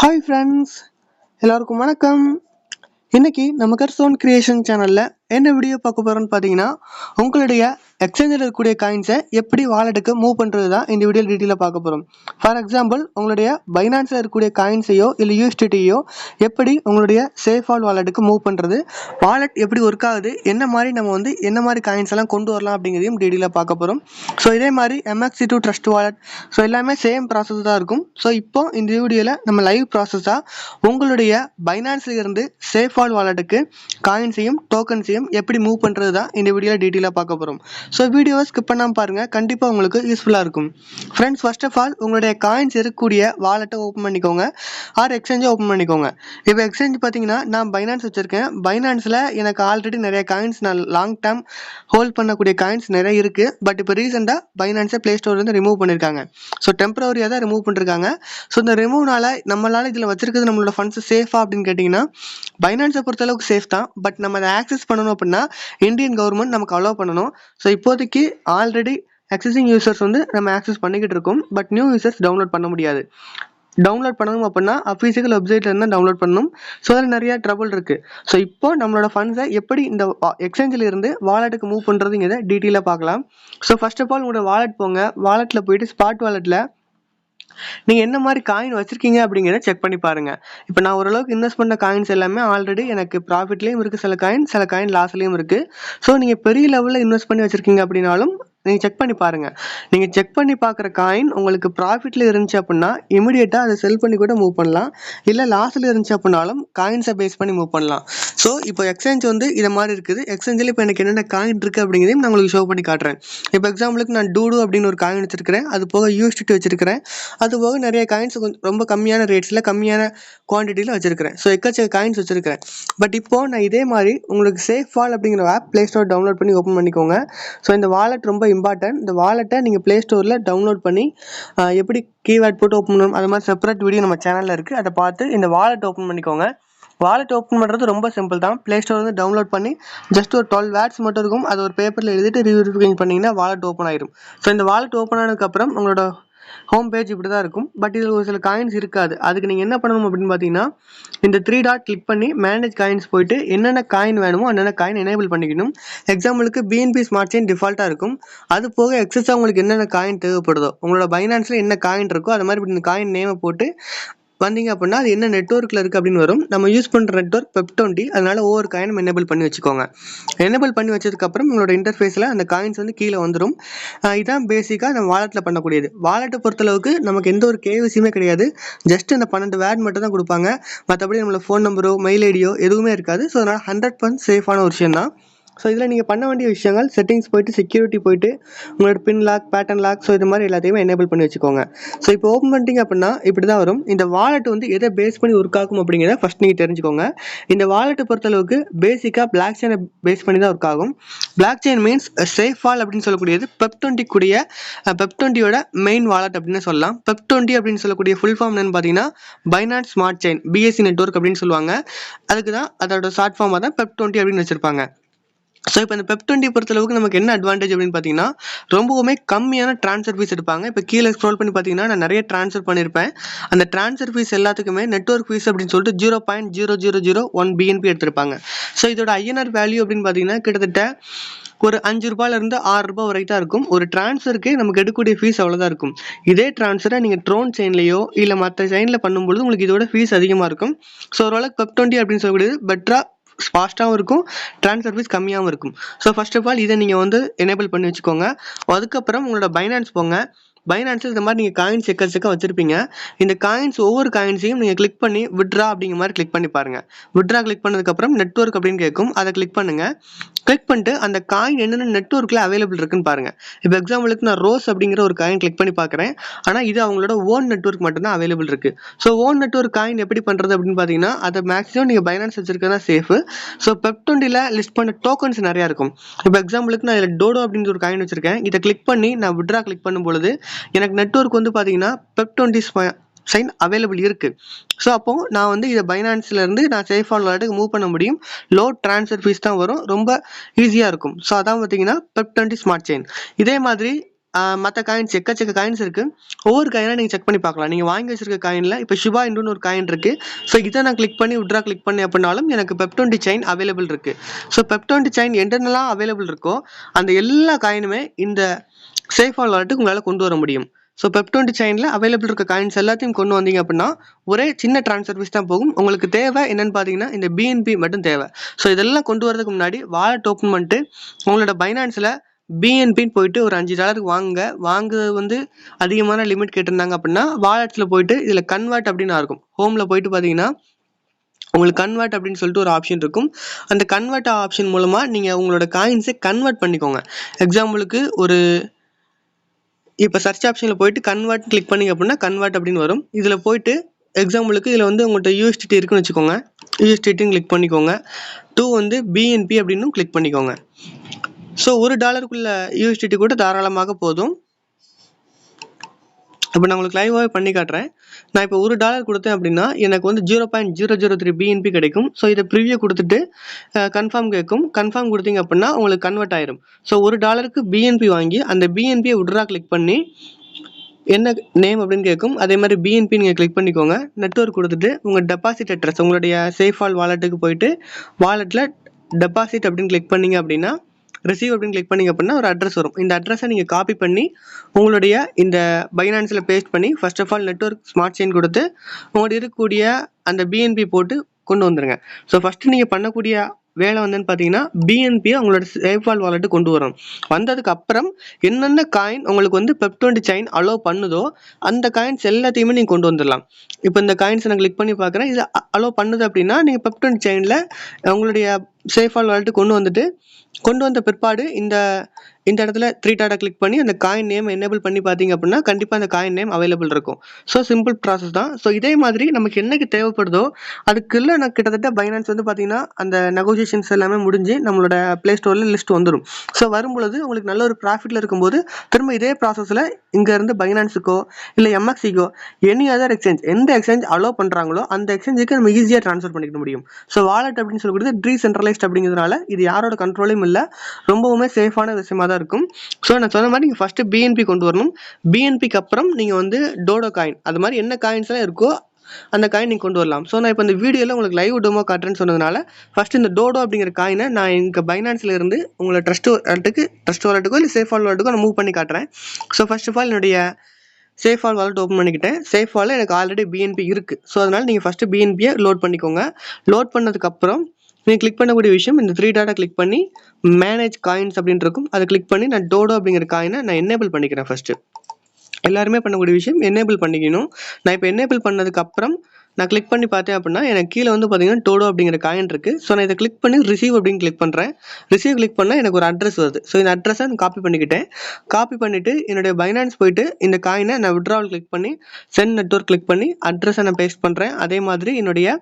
Hi friends, எல்லாருக்கும் வணக்கம். இன்னைக்கு நம்ம கர்சோன் கிரியேஷன் சேனலில் என்ன வீடியோ பார்க்க போகிறோன்னு பார்த்தீங்கன்னா, உங்களுடைய எக்ஸ்சேஞ்சில் இருக்கக்கூடிய காயின்ஸை எப்படி வாலெட்டுக்கு மூவ் பண்ணுறது தான் இந்த வீடியோ டீட்டெயிலாக பார்க்க போகிறோம். ஃபார் எக்ஸாம்பிள், உங்களுடைய பைனான்ஸில் இருக்கக்கூடிய காயின்ஸையோ இல்லை யூஎஸ்டிடியோ எப்படி உங்களுடைய சேஃபால் வாலெட்டுக்கு மூவ் பண்ணுறது, வாலெட் எப்படி ஒர்க் ஆகுது, என்ன மாதிரி நம்ம என்ன மாதிரி காயின்ஸ் எல்லாம் கொண்டு வரலாம் அப்படிங்கிறதையும் டீட்டெயிலாக பார்க்க போகிறோம். ஸோ இதே மாதிரி MXC2 ட்ரஸ்ட் வாலெட் எல்லாமே சேம் ப்ராசஸ் தான் இருக்கும். ஸோ இப்போ இந்த வீடியோவில் நம்ம லைவ் ப்ராசஸாக உங்களுடைய பைனான்ஸில் இருந்து சேஃபால் வாலெட்டுக்கு காயின்ஸையும் டோக்கன்ஸையும் எப்படி மூவ் பண்ணுறது தான் இந்த வீடியோவில் டீட்டெயிலாக பார்க்க போகிறோம். ஸோ வீடியோவை ஸ்கிப் பண்ணாமல் பாருங்கள், கண்டிப்பாக உங்களுக்கு யூஸ்ஃபுல்லாக இருக்கும். ஃப்ரெண்ட்ஸ், ஃபர்ஸ்ட் ஆஃப் ஆல் உங்களுடைய காயின்ஸ் இருக்கக்கூடிய வாலெட்டை ஓப்பன் பண்ணிக்கோங்க, ஆர் எக்ஸ்சேஞ்சை ஓப்பன் பண்ணிக்கோங்க. இப்போ எக்ஸ்சேஞ்ச் பார்த்தீங்கன்னா, நான் பைனான்ஸ் வச்சுருக்கேன். பைனான்ஸில் எனக்கு ஆல்ரெடி நிறைய காயின்ஸ், நான் லாங் டேர்ம் ஹோல்ட் பண்ணக்கூடிய காயின்ஸ் நிறைய இருக்குது. பட் இப்போ ரீசெண்டாக பைனான்ஸை ப்ளே ஸ்டோர்லேருந்து ரிமூவ் பண்ணியிருக்காங்க. ஸோ டெம்பரரியாக தான் ரிமூவ் பண்ணிருக்காங்க. ஸோ இந்த ரிமூவ்னால நம்மளால் இதில் வச்சிருக்கிறது நம்மளோட ஃபண்ட்ஸ் சேஃபா அப்படின்னு கேட்டிங்கன்னா, பைனான்ஸை பொறுத்தளவுக்கு சேஃப் தான். பட் நம்ம அதை ஆக்சஸ் பண்ணணும் அப்படின்னா இந்தியன் கவர்மெண்ட் நமக்கு அலோவ் பண்ணணும். ஸோ இப்போதைக்கு ஆல்ரெடி அக்சஸிங் யூசர்ஸ் நம்ம ஆக்சஸ் பண்ணிக்கிட்டு இருக்கோம். பட் நியூ யூசர்ஸ் டவுன்லோட் பண்ண முடியாது. டவுன்லோட் பண்ணணும் அப்படின்னா அஃபீஷியல் வெப்சைட்ல இருந்தால் டவுன்லோட் பண்ணணும். ஸோ அதில் நிறைய ட்ரபிள் இருக்குது. ஸோ இப்போ நம்மளோட ஃபண்ட்ஸை எப்படி இந்த எக்ஸ்சேஞ்சில் இருந்து வாலெட்டுக்கு மூவ் பண்ணுறதுங்கிறத டீட்டெயிலாக பார்க்கலாம். ஸோ ஃபர்ஸ்ட் ஆஃப் ஆல் உங்களோட வாலெட் போங்க. வாலெட்டில் போயிட்டு ஸ்பாட் வாலெட்டில் நீங்கள் என்ன மாதிரி காயின் வச்சுருக்கீங்க அப்படிங்கிறத செக் பண்ணி பாருங்கள். இப்போ நான் ஓரளவுக்கு இன்வெஸ்ட் பண்ண காயின்ஸ் எல்லாமே ஆல்ரெடி எனக்கு ப்ராஃபிட்லேயும் இருக்குது, சில காயின் லாஸ்லேயும் இருக்குது. ஸோ நீங்கள் பெரிய லெவலில் இன்வெஸ்ட் பண்ணி வச்சுருக்கீங்க அப்படின்னாலும் நீங்கள் செக் பண்ணி பாருங்கள். நீங்கள் செக் பண்ணி பார்க்குற காயின் உங்களுக்கு ப்ராஃபிட்டில் இருந்துச்சு அப்படின்னா இமிடியேட்டாக அதை செல் பண்ணி கூட மூவ் பண்ணலாம். இல்லை லாஸில் இருந்துச்சு அப்படின்னாலும் காயின்ஸை பேஸ் பண்ணி மூவ் பண்ணலாம். ஸோ இப்போ எக்ஸ்சேஞ்ச் இதை மாதிரி இருக்குது. எக்ஸ்சேஞ்சில் இப்போ எனக்கு என்னென்ன காயின் இருக்குது அப்படிங்கிறதையும் நான் உங்களுக்கு ஷோ பண்ணி காட்டுறேன். இப்போ எக்ஸாம்பிளுக்கு நான் டூடு அப்படின்னு ஒரு காயின் வச்சிருக்கிறேன். அது போக USDT வச்சிருக்கிறேன். அது போக நிறைய காயின்ஸ் ரொம்ப கம்மியான ரேட்ஸில் கம்மியான குவான்டிட்டியில் வச்சிருக்கிறேன். ஸோ எக்கச்சக்க காயின்ஸ் வச்சிருக்கிறேன். பட் இப்போது நான் இதே மாதிரி உங்களுக்கு சேஃபால் அப்படிங்கிற ஆப் ப்ளே ஸ்டோர் டவுன்லோட் பண்ணி ஓப்பன் பண்ணிக்கோங்க. ஸோ இந்த வாலெட் ரொம்ப இம்பார்ட்டன்ட். இந்த வாலெட்டை நீங்கள் ப்ளே ஸ்டோரில் டவுன்லோட் பண்ணி எப்படி கீவேர்ட் போட்டு ஓப்பன் பண்ணணும் அது மாதிரி செப்பரேட் வீடியோ நம்ம சேனலில் இருக்குது. அதை பார்த்து இந்த வாலெட் ஓப்பன் பண்ணிக்கோங்க. வாலெட் ஓப்பன் பண்ணுறது ரொம்ப சிம்பிள் தான். ப்ளே ஸ்டோர் டவுன்லோட் பண்ணி ஜஸ்ட் ஒரு 12 வேர்ட்ஸ் மட்டும் இருக்கும். அது ஒரு பேப்பரில் எழுதிட்டு ரீவெரிஃபிகேஷன் பண்ணிங்கன்னா வாலெட் ஓப்பன் ஆயிடும். ஸோ இந்த வாலெட் ஓப்பன் ஆனதுக்கப்புறம் உங்களோட ஹோம் பேஜ் இப்படி தான் இருக்கும். பட் இதில் ஒரு சில காயின்ஸ் இருக்காது. அதுக்கு நீங்கள் என்ன பண்ணணும் அப்படின்னு பார்த்தீங்கன்னா, இந்த 3 டாட் கிளிக் பண்ணி மேனேஜ் காயின்ஸ் போயிட்டு என்னென்ன காயின் வேணுமோ என்னென்ன காயின் எனேபிள் பண்ணிக்கணும். எக்ஸாம்பிளுக்கு BNB ஸ்மார்ட் செயின் டிஃபால்ட்டாக இருக்கும். அது போக எக்ஸஸாக உங்களுக்கு என்னென்ன காயின் தேவைப்படுதோ, உங்களோட பைனான்ஸில் என்ன காயின் இருக்கோ அது மாதிரி இந்த காயின் நேமை போட்டு வந்தீங்க அப்படின்னா அது என்ன நெட்வொர்க்கில் இருக்குது அப்படின்னு வரும். நம்ம யூஸ் பண்ணுற நெட்வொர்க் PEP20. அதனால ஒவ்வொரு காயினும் எனேபிள் பண்ணி வச்சுக்கோங்க. எனேபிள் பண்ணி வச்சதுக்கப்புறம் உங்களோட இன்டர்ஃபேஸில் அந்த காயின்ஸ் கீழே வந்துடும். இதான் பேசிக்காக நம்ம வாலெட்டில் பண்ணக்கூடியது. வாலெட்டை பொறுத்தளவுக்கு நமக்கு எந்த ஒரு KYCயுமே கிடையாது. ஜஸ்ட் அந்த 12 வேர்ட் மட்டும் தான் கொடுப்பாங்க. மற்றபடி நம்மளோட ஃபோன் நம்பரோ மெயில் ஐடியோ எதுவுமே இருக்காது. ஸோ அதனால் 100% சேஃபான ஒரு விஷயம் தான். ஸோ இதில் நீங்கள் பண்ண வேண்டிய விஷயங்கள், செட்டிங்ஸ் போயிட்டு செக்யூரிட்டி போயிட்டு உங்களோட பின் லாக், பேட்டர்ன் லாக், ஸோ இது மாதிரி எல்லாத்தையுமே எனேபிள் பண்ணி வச்சுக்கோங்க. ஸோ இப்போ ஓப்பன் பண்ணிட்டீங்க அப்படின்னா இப்படி தான் வரும். இந்த வாலெட் எதை பேஸ் பண்ணி ஒர்க் ஆகும் அப்படிங்கிறத ஃபஸ்ட் நீங்கள் தெரிஞ்சுக்கோங்க. இந்த வாலெட்டை பொறுத்தளவுக்கு பேசிக்காக பிளாக் செயினை பேஸ் பண்ணி தான் ஒர்க் ஆகும். பிளாக் செயின் மீன்ஸ் சேஃபால் அப்படின்னு சொல்லக்கூடியது PEP20 கூடிய PEP20யோட மெயின் வாலெட் அப்படின்னு சொல்லலாம். PEP20 அப்படின்னு சொல்லக்கூடிய ஃபுல் ஃபார்ம் என்னன்னு பார்த்தீங்கன்னா finance smart chain, BSC network அப்படின்னு சொல்லுவாங்க. அதுக்கு தான் அதோட ஷார்ட் ஃபார்மாக தான் PEP20 அப்படின்னு வச்சிருப்பாங்க. ஸோ இப்போ இந்த PEP20 பொறுத்தளவுக்கு நமக்கு என்ன அட்வான்டேஜ் அப்படின்னு பார்த்தீங்கன்னா, ரொம்பவுமே கம்மியான ட்ரான்ஸ்ஃபர் ஃபீஸ் எடுப்பாங்க. இப்போ கீழே ஸ்க்ரோல் பண்ணி பார்த்தீங்கன்னா நான் நிறைய ட்ரான்ஸ்ஃபர் பண்ணியிருப்பேன். அந்த ட்ரான்ஸ்ஃபர் ஃபீஸ் எல்லாத்துக்குமே நெட்வொர்க் ஃபீஸ் அப்படின்னு சொல்லிட்டு 0.0001 BNB எடுத்திருப்பாங்க. ஸோ இதோட INR வேல்யூ அப்படின்னு பார்த்தீங்கன்னா கிட்டத்தட்ட ஒரு 5 ரூபாயிலிருந்து 6 ரூபாய் வரைக்கும் தான் இருக்கும். ஒரு டிரான்ஸ்ஃபருக்கு நமக்கு எடுக்கக்கூடிய ஃபீஸ் அவ்வளோதான் இருக்கும். இதே டிரான்ஸ்ஃபரை நீங்கள் ட்ரோன் செயின்லையோ இல்லை மற்ற செயினில் பண்ணும்பொழுது உங்களுக்கு இதோட ஃபீஸ் அதிகமாக இருக்கும். ஸோ ஓரளவுக்கு PEP20 அப்படின்னு சொல்லக்கூடியது பெட்டராக ஃபாஸ்ட்டாகவும் இருக்கும், ட்ரான்ஸ்ஃபர் ஃபீஸ் கம்மியாகவும் இருக்கும். ஸோ ஃபர்ஸ்ட் ஆஃப் ஆல் இதை நீங்கள் எனேபிள் பண்ணி வச்சுக்கோங்க. அதுக்கப்புறம் உங்களோட பைனான்ஸ் போங்க. பைனான்ஸில் இந்த மாதிரி நீங்கள் காயின்ஸ் எக்கச்சக்க வச்சுருப்பீங்க. இந்த காயின்ஸ் ஒவ்வொரு காயின்ஸையும் நீங்கள் கிளிக் பண்ணி விட்ரா அப்படிங்கிற மாதிரி கிளிக் பண்ணி பாருங்கள். விட்ரா கிளிக் பண்ணதுக்கப்புறம் நெட்வொர்க் அப்படின்னு கேட்கும். அதை கிளிக் பண்ணுங்கள். கிளிக் பண்ணிட்டு அந்த காயின் என்னென்ன நெட்வொர்க்கில் அவைலபிள் இருக்குன்னு பாருங்கள். இப்போ எக்ஸாம்பிளுக்கு நான் ரோஸ் அப்படிங்கிற ஒரு காயின் கிளிக் பண்ணி பார்க்குறேன். ஆனால் இது அவங்களோட ஓன் நெட்வொர்க் மட்டும்தான் அவைலபிள் இருக்குது. ஸோ ஓன் நெட்வொர்க் காயின் எப்படி பண்ணுறது அப்படின்னு பார்த்தீங்கன்னா, அதை மேக்ஸிமம் நீங்கள் பைனான்ஸ் வச்சிருக்கதா சேஃபு. ஸோ PEP20ல லிஸ்ட் பண்ண டோக்கன்ஸ் நிறையா இருக்கும். இப்போ எக்ஸாம்பிளுக்கு நான் இதில் டோடோ அப்படின்னு ஒரு காயின் வச்சிருக்கேன். இதை கிளிக் பண்ணி நான் விட்ரா கிளிக் பண்ணும்பொழுது எனக்கு நெட்வொர்க் பார்த்தீங்கன்னா PEP20 சைன் அவைலபிள் இருக்குது. ஸோ அப்போது நான் இதை பைனான்ஸ்லேருந்து நான் சேஃபால் வாலெட்டுக்கு மூவ் பண்ண முடியும். லோ ட்ரான்ஸ்ஃபர் ஃபீஸ் தான் வரும். ரொம்ப ஈஸியாக இருக்கும். ஸோ அதான் பார்த்தீங்கன்னா PEP20 ஸ்மார்ட் செயின். இதே மாதிரி மற்ற காயின்ஸ் எக்கச்சக்க காயின்ஸ் இருக்குது. ஒவ்வொரு காயினாக நீங்கள் செக் பண்ணி பார்க்கலாம். நீங்கள் வாங்கி வச்சிருக்க காயினில் இப்போ ஷிபா இன்டுன்னு ஒரு காயின் இருக்குது. ஸோ இதை நான் கிளிக் பண்ணி விட்ரா கிளிக் பண்ணி அப்படின்னாலும் எனக்கு பெப்20 செயின் அவைலபிள் இருக்குது. ஸோ பெப்20 செயின் என்னென்னலாம் அவைலபிள் இருக்கோ அந்த எல்லா காயினுமே இந்த சேஃபால் வாலெட்டுக்கு உங்களால் கொண்டு வர முடியும். ஸோ பெப்20 செயினில் அவைலபிள் இருக்க காயின்ஸ் எல்லாத்தையும் கொண்டு வந்தீங்க அப்படின்னா ஒரே சின்ன ட்ரான்ஸ்ஃபர் ஃபீஸ் தான் போகும். உங்களுக்கு தேவை என்னென்னு பார்த்தீங்கன்னா இந்த பிஎன்பி மட்டும் தேவை. ஸோ இதெல்லாம் கொண்டு வரதுக்கு முன்னாடி வாலெட் ஓப்பன் பண்ணிட்டு உங்களோட பைனான்ஸில் பிஎன்பின்னு போயிட்டு ஒரு $5 வாங்குறது வந்து அதிகமான லிமிட் கேட்டிருந்தாங்க அப்படின்னா வாலெட்ஸில் போயிட்டு இதில் கன்வெர்ட் அப்படின்னு இருக்கும். ஹோமில் போயிட்டு பார்த்தீங்கன்னா உங்களுக்கு கன்வெர்ட் அப்படின்னு சொல்லிட்டு ஒரு ஆப்ஷன் இருக்கும். அந்த கன்வெர்ட் ஆப்ஷன் மூலமாக நீங்கள் உங்களோட காயின்ஸை கன்வெர்ட் பண்ணிக்கோங்க. எக்ஸாம்பிளுக்கு ஒரு இப்போ சர்ச் ஆப்ஷனில் போயிட்டு கன்வெர்ட் கிளிக் பண்ணிங்க அப்படின்னா கன்வெர்ட் அப்படின்னு வரும். இதில் போயிட்டு எக்ஸாம்பிளுக்கு இதில் வந்து உங்கள்கிட்ட யூஎஸ்டிடி இருக்குன்னு வச்சுக்கோங்க. யூஎஸ்டிடின்னு கிளிக் பண்ணிக்கோங்க. 2 வந்து பிஎன்பி அப்படின்னு கிளிக் பண்ணிக்கோங்க. ஸோ $1 யூஎஸ்டிடி கூட தாராளமாக போதும். இப்போ நான் உங்களுக்கு லைவாகவே பண்ணி காட்டுறேன். நான் இப்போ $1 கொடுத்தேன் அப்படின்னா எனக்கு வந்து 0.003 பிஎன்பி கிடைக்கும். ஸோ இதை ப்ரிவியூ கொடுத்துட்டு கன்ஃபார்ம் கேட்கும். கன்ஃபார்ம் கொடுத்தீங்க அப்படின்னா உங்களுக்கு கன்வெர்ட் ஆயிரும். ஸோ $1 பிஎன்பி வாங்கி அந்த பிஎன்பியை விட்ரா கிளிக் பண்ணி என்ன நேம் அப்படின்னு கேட்கும். அதே மாதிரி பிஎன்பி நீங்கள் கிளிக் பண்ணிக்கோங்க. நெட்வொர்க் கொடுத்துட்டு உங்கள் டெபாசிட் அட்ரஸ் உங்களுடைய சேஃபால் வாலெட்டுக்கு போயிட்டு வாலெட்டில் டெபாசிட் அப்படின்னு கிளிக் பண்ணிங்க அப்படின்னா ரிசீவ் அப்படின்னு கிளிக் பண்ணிங்க அப்படின்னா ஒரு அட்ரஸ் வரும். இந்த அட்ரஸை நீங்கள் காப்பி பண்ணி உங்களுடைய இந்த பைனான்ஸில் பேஸ்ட் பண்ணி first of all network smart chain கொடுத்து உங்கள்கிட்ட இருக்கக்கூடிய அந்த பிஎன்பி போட்டு கொண்டு வந்துடுங்க. ஸோ ஃபஸ்ட்டு நீங்கள் பண்ணக்கூடிய வேலை வந்துன்னு பார்த்தீங்கன்னா பிஎன்பியை உங்களோட சேஃபால் வாலெட்டு கொண்டு வரும். வந்ததுக்கு அப்புறம் என்னென்ன காயின் உங்களுக்கு வந்து பெப்20 செயின் அலோவ் பண்ணுதோ அந்த காயின்ஸ் எல்லாத்தையுமே நீங்கள் கொண்டு வந்துடலாம். இப்போ இந்த காயின்ஸை நான் கிளிக் பண்ணி பார்க்குறேன். இது அலோவ் பண்ணுது அப்படின்னா நீங்கள் பெப்20 செயினில் உங்களுடைய சேஃபால் வாலெட்டு கொண்டு வந்த பிற்பாடு இந்த இடத்துல 3 டாட்டா கிளிக் பண்ணி அந்த காயின் நேம் எனேபிள் பண்ணி பார்த்தீங்க அப்படின்னா கண்டிப்பாக அந்த காயின் நேம் அவைலபிள் இருக்கும். ஸோ சிம்பிள் ப்ராசஸ் தான். ஸோ இதே மாதிரி நமக்கு என்னைக்கு தேவைப்படுதோ அதுக்குள்ள நான் கிட்டத்தட்ட பைனான்ஸ் வந்து பார்த்தீங்கன்னா அந்த நெகோசியேஷன்ஸ் எல்லாமே முடிஞ்சு நம்மளோட ப்ளே ஸ்டோரில் லிஸ்ட் வந்துடும். ஸோ வரும்பொழுது உங்களுக்கு நல்ல ஒரு ப்ராஃபிட்டில் இருக்கும்போது திரும்ப இதே ப்ராசஸில் இங்கேருந்து பைனான்ஸுக்கோ இல்லை எம்எக்ஸிக்கோ எனி அதர் எக்ஸ்சேஞ்ச் எந்த எக்ஸ்சேஞ்ச் அலோவ் பண்ணுறாங்களோ அந்த எக்ஸ்சேஞ்சுக்கு நம்ம ஈஸியாக ட்ரான்ஸ்ஃபர் பண்ணிக்க முடியும். ஸோ வாலெட் அப்படின்னு சொல்லக்கூடியது டீசென்ட்ரலைஸ்ட் அப்படிங்கிறதுனால இது யாரோட கண்ட்ரோலும் இல்லை, ரொம்பவுமே சேஃபான விஷயமா தான் இருக்கும். ஸோ நான் சொன்ன மாதிரி நீங்கள் ஃபஸ்ட்டு பிஎன்பி கொண்டு வரணும். பிஎன்பிக்கு அப்புறம் நீங்கள் வந்து டோடோ காயின் அது மாதிரி என்ன காயின்ஸ்லாம் இருக்கோ அந்த காயின் நீங்கள் கொண்டு வரலாம். ஸோ நான் இப்போ இந்த வீடியோவில் உங்களுக்கு லைவ் டெமோ காட்டுறேன்னு சொன்னதுனால ஃபஸ்ட்டு இந்த டோடோ அப்படிங்கிற காயினை நான் எங்கள் பைனான்ஸில் இருந்து உங்களை ட்ரஸ்ட் வாலெட்டுக்கோ இல்லை சேஃபால் வாலெட்டுக்கோ நான் மூவ் பண்ணி காட்டுறேன். ஸோ ஃபர்ஸ்ட் ஆஃப் ஆல் என்னுடைய சேஃபால் வாலெட் ஓப்பன் பண்ணிக்கிட்டேன். சேஃபாலில் எனக்கு ஆல்ரெடி பிஎன்பி இருக்குது. ஸோ அதனால் நீங்கள் ஃபஸ்ட்டு பிஎன்பியை லோட் பண்ணிக்கோங்க. லோட் பண்ணதுக்கப்புறம் நீங்கள் கிளிக் பண்ணக்கூடிய விஷயம் இந்த 3 டாட்டா கிளிக் பண்ணி மேனேஜ் காயின்ஸ் அப்படின்னு இருக்கும். அதை கிளிக் பண்ணி நான் டோடோ அப்படிங்கிற காயினை நான் எனேபிள் பண்ணிக்கிறேன். ஃபஸ்ட்டு எல்லாருமே பண்ணக்கூடிய விஷயம் எனேபிள் பண்ணிக்கணும். நான் இப்போ எனேபிள் பண்ணதுக்கப்புறம் நான் கிளிக் பண்ணி பார்த்தேன் அப்படின்னா எனக்கு கீழே வந்து பார்த்தீங்கன்னா டோடோ அப்படிங்கிற காயின் இருக்குது. ஸோ நான் இதை கிளிக் பண்ணி ரிசீவ் அப்படின்னு கிளிக் பண்ணுறேன். ரிசீவ் கிளிக் பண்ணால் எனக்கு ஒரு அட்ரஸ் வருது. ஸோ இந்த அட்ரஸை நான் காப்பி பண்ணிக்கிட்டேன். காப்பி பண்ணிவிட்டு என்னுடைய பைனான்ஸ் போயிட்டு இந்த காயினை நான் விட்ராவல் கிளிக் பண்ணி சென்ட் நெட்வொர்க் கிளிக் பண்ணி அட்ரஸை நான் பேஸ்ட் பண்ணுறேன். அதே மாதிரி என்னுடைய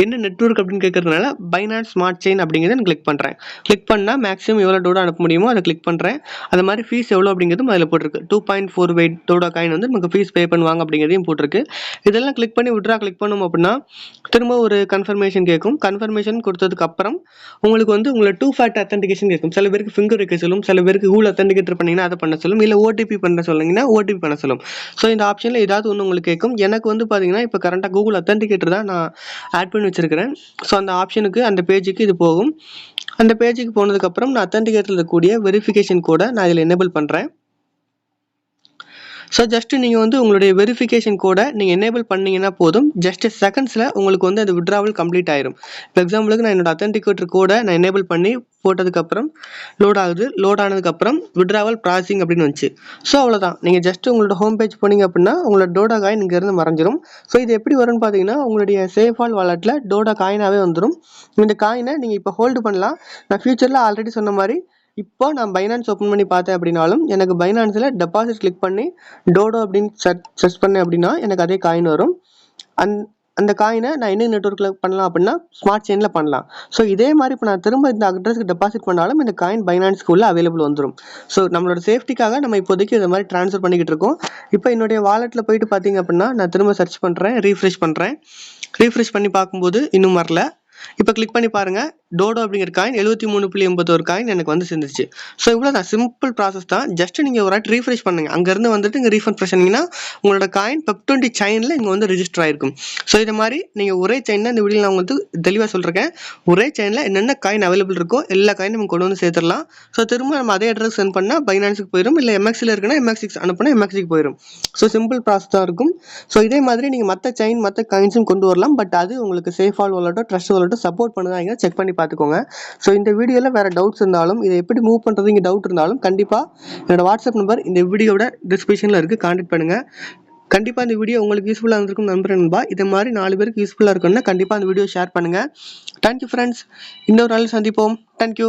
என்ன நெட்வொர்க் அப்படின்னு கேட்கறதுனால பைனான்ஸ் ஸ்மார்ட் செயின் அப்படிங்கிறத நான் கிளிக் பண்ணுறேன். கிளிக் பண்ணால் மேக்ஸிமம் எவ்வளோ டோடோ அனுப்ப முடியுமோ அதை கிளிக் பண்ணுறேன். அது மாதிரி ஃபீஸ் எவ்வளோ அப்படிங்கிறதும் அதில் போட்டிருக்கு. 2.48 டோடோ காயின் வந்து நமக்கு ஃபீஸ் பே பண்ணுவாங்க அப்படிங்கிறதையும் போட்டிருக்கு. இதெல்லாம் கிளிக் பண்ணி விட்ரா கிளிக் பண்ணோம் அப்படின்னா திரும்ப ஒரு கன்ஃபர்மேஷன் கேட்கும். கன்ஃபர்மேஷன் கொடுத்ததுக்கு அப்புறம் உங்களுக்கு வந்து உங்களை 2 ஃபேக்டர் அத்தன்டிகேஷன் கேட்கும். சில பேருக்கு ஃபிங்கர் வைக்க சொல்லும், சில பேருக்கு கூகுள் அத்தன்டிகேட்டர் பண்ணிங்கன்னா அதை பண்ண சொல்லும், இல்லை ஓடிபி பண்ண சொல்லுங்கன்னா ஓடிபி பண்ண சொல்லும். ஸோ இந்த ஆப்ஷனில் ஏதாவது ஒன்று உங்களுக்கு கேட்கும். எனக்கு வந்து பார்த்தீங்கன்னா இப்போ கரண்ட்டாக கூகுள் அத்தன்டிகேட்டர் தான் நான் ஆட் பண்ணி வச்சிருக்கிறேன். ஸோ அந்த ஆப்ஷனுக்கு அந்த பேஜுக்கு இது போகும். அந்த பேஜுக்கு போனதுக்கப்புறம் நான் அத்தன்டிகேட்டரில் இருக்கக்கூடிய வெரிஃபிகேஷன் கோடை நான் இதில் எனேபிள் பண்ணுறேன். ஸோ ஜஸ்ட்டு நீங்கள் வந்து உங்களுடைய வெரிஃபிகேஷன் கோடை நீங்கள் எனேபிள் பண்ணிங்கன்னா போதும். ஜஸ்ட் செகண்ட்ஸில் உங்களுக்கு வந்து அந்த விட்ராவல் கம்ப்ளீட் ஆயிரும். இப்போ எக்ஸாம்பிளுக்கு நான் என்னோட அத்தன்டிகேட்டர் கோடை நான் எனேபிள் பண்ணி போட்டதுக்கப்புறம் லோட் ஆகுது. லோட் ஆனதுக்கப்புறம் விட்ராவல் ப்ராசஸிங் அப்படின்னு வந்துச்சு. ஸோ அவ்வளோதான். நீங்கள் ஜஸ்ட் உங்களோட ஹோம் பேஜ் போனீங்க அப்படின்னா உங்களோட டோடா காயின் இங்கேருந்து மறைஞ்சிரும். ஸோ இது எப்படி வரும்னு பார்த்தீங்கன்னா உங்களுடைய சேஃபால் வாலெட்டில் டோடா காயினாகவே வந்துடும். இந்த காயினை நீங்கள் இப்போ ஹோல்டு பண்ணலாம். நான் ஃபியூச்சரில் ஆல்ரெடி சொன்ன மாதிரி இப்போ நான் பைனான்ஸ் ஓப்பன் பண்ணி பார்த்தேன் அப்படின்னாலும் எனக்கு பைனான்ஸில் டெபாசிட் கிளிக் பண்ணி டோடோ அப்படின்னு சர்ச் பண்ணேன் அப்படின்னா எனக்கு அதே காயின் வரும். அந்த காயினை நான் என்ன நெட்வொர்க்கில் பண்ணலாம் அப்படின்னா ஸ்மார்ட் செயினில் பண்ணலாம். ஸோ இதே மாதிரி இப்போ நான் திரும்ப இந்த அட்ரஸ்க்கு டெபாசிட் பண்ணாலும் இந்த காயின் பைனான்ஸ்க்கு உள்ள அவைலபிள் வந்துடும். ஸோ நம்மளோட சேஃப்டிக்காக நம்ம இப்போதைக்கு இதை மாதிரி ட்ரான்ஸ்ஃபர் பண்ணிக்கிட்டு இருக்கோம். இப்போ என்னுடைய வாலெட்டில் போயிட்டு பார்த்தீங்க அப்படின்னா நான் திரும்ப சர்ச் பண்ணுறேன், ரீஃப்ரெஷ் பண்ணுறேன். ரீஃப்ரெஷ் பண்ணி பார்க்கும்போது இன்னும் வரல. இப்போ கிளிக் பண்ணி பாருங்கள், டோடோ அப்படிங்கிற காயின் 73.81 காயின் எனக்கு வந்து சேர்ந்துச்சு. ஸோ இவ்வளோ தான், சிம்பிள் ப்ராசஸ் தான். ஜஸ்ட் நீங்கள் ஒரு வாட்டி ரீஃப்ரெஷ் பண்ணுங்க, அங்கேருந்து வந்துட்டு இங்கே ரீஃபண்ட் பண்ணிங்கன்னா உங்களோட காயின் PEP20 செயினில் இங்கே வந்து ரிஜிஸ்டர் ஆயிருக்கும். ஸோ இது மாதிரி நீங்கள் ஒரே செயினில் இந்த வீடியோ நான் வந்து தெளிவாக சொல்கிறேன். ஒரே செயினில் என்னென்ன காயின் அவைலபிள் இருக்கோ எல்லா காயினும் நம்ம கொண்டு வந்து சேர்த்துடலாம். ஸோ திரும்ப நம்ம அதே அட்ரஸ் சென்ட் பண்ணால் பைனான்ஸுக்கு போயிடும், இல்லை MXல இருக்குன்னா MXக்கு அனுப்புனா MXக்கு போயிடும். ஸோ சிம்பிள் ப்ராசஸ் தான் இருக்கும். ஸோ இதே மாதிரி நீங்கள் மற்ற செயின் மற்ற காயின்ஸும் கொண்டு வரலாம். பட் அது உங்களுக்கு சேஃபால் வாலெட்டோ ட்ரஸ்ட் வாலெட்டோ சப்போர்ட் பண்ணுதாங்க, செக் பண்ணி பார்த்துக்கோங்க. ஸோ இந்த வீடியோவில் வேறு டவுட்ஸ் இருந்தாலும், இதை எப்படி மூவ் பண்ணுறது இங்கே டவுட் இருந்தாலும் கண்டிப்பாக என்னோட வாட்ஸ்அப் நம்பர் இந்த வீடியோட டிஸ்கிரிப்ஷனில் இருக்குது, கான்டாக்ட் பண்ணுங்கள். கண்டிப்பாக இந்த வீடியோ உங்களுக்கு யூஸ்ஃபுல்லாக இருந்திருக்கும் நம்புறேன் நண்பா. இது மாதிரி 4 பேருக்கு யூஸ்ஃபுல்லாக இருக்குன்னா கண்டிப்பாக அந்த வீடியோ ஷேர் பண்ணுங்கள். தேங்க்யூ ஃப்ரெண்ட்ஸ், இன்னொரு நாள் சந்திப்போம். தேங்க்யூ.